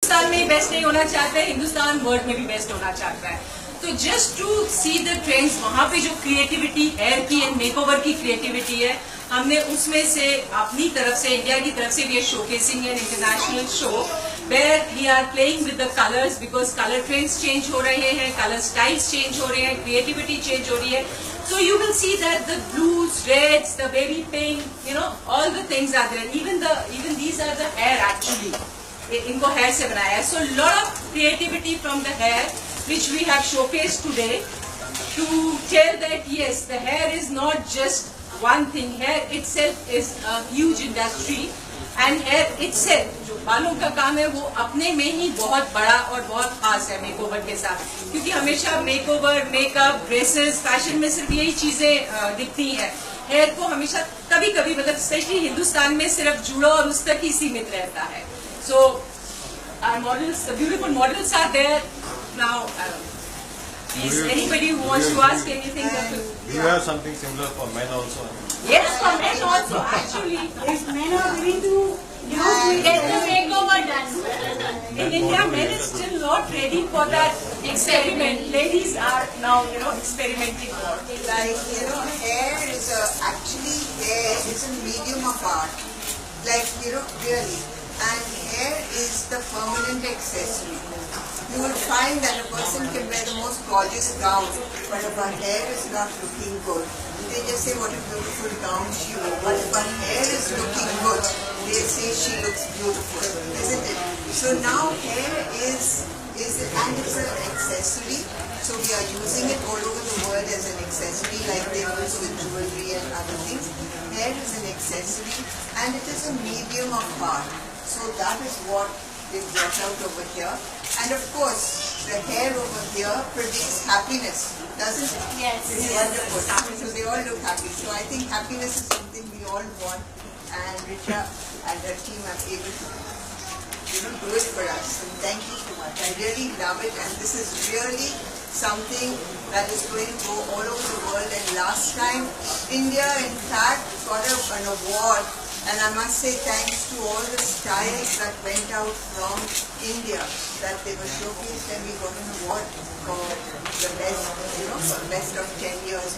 हिंदुस्तान में बेस्ट नहीं होना चाहता है, हिंदुस्तान वर्ल्ड में भी बेस्ट होना चाहता है. तो just to see the trends, वहाँ पे जो क्रिएटिविटी हेयर की एंड मेकओवर की क्रिएटिविटी है, हमने उसमें से अपनी तरफ से, इंडिया की तरफ से we are showcasing an international show where we are playing with the colours, because colour trends change हो रहे हैं, कलर स्टाइल्स चेंज हो रहे हैं, क्रिएटिविटी चेंज हो रही है. So you will see that the blues, reds, the baby pink, you know, all the things are there. Even these are the hair actually. इनको hair से बनाया है. So lot of creativity from the hair, which we have showcased today, to tell that yes, the hair is not just one thing. Hair itself is a huge industry, and hair itself, जो बालों का काम है, वो अपने में ही बहुत बड़ा और बहुत खास है मेकओवर के साथ. क्योंकि हमेशा मेकओवर, मेकअप, ड्रेसेस, फैशन में सिर्फ यही चीजें दिखती हैं. हेयर को हमेशा कभी कभी, मतलब स्पेशली हिंदुस्तान में, सिर्फ जुड़ो और उस तक ही सीमित रहता है. सो our models, the beautiful models are there now. Please, anybody who wants to ask anything. Do you have something similar for men also? Yes, for men also. Actually, If men are willing to get the makeover done. In India, men is still not ready for that experiment. Ladies are now, experimenting more. Like, hair is actually hair is a medium of art. Like, really. And hair is the permanent accessory. You will find that a person can wear the most gorgeous gown, but if her hair is not looking good, they just say what a beautiful gown she wore. But if her hair is looking good, they say she looks beautiful, isn't it? So now hair is and it's an accessory. So we are using it all over the world as an accessory, like they use with jewelry and other things. Hair is an accessory, and it is a medium of art. So that is what they brought out over here. And of course, the hair over here produces happiness, doesn't it? Yes. It's wonderful. So they all look happy. So I think happiness is something we all want. And Richa and her team are able to, do it for us. And thank you so much. I really love it. And this is really something that is going to go all over the world. And last time, India, in fact, got an award. And I must say thanks to all the styles that went out from India, that they were showcased, and we got an award for the best, best of 10 years.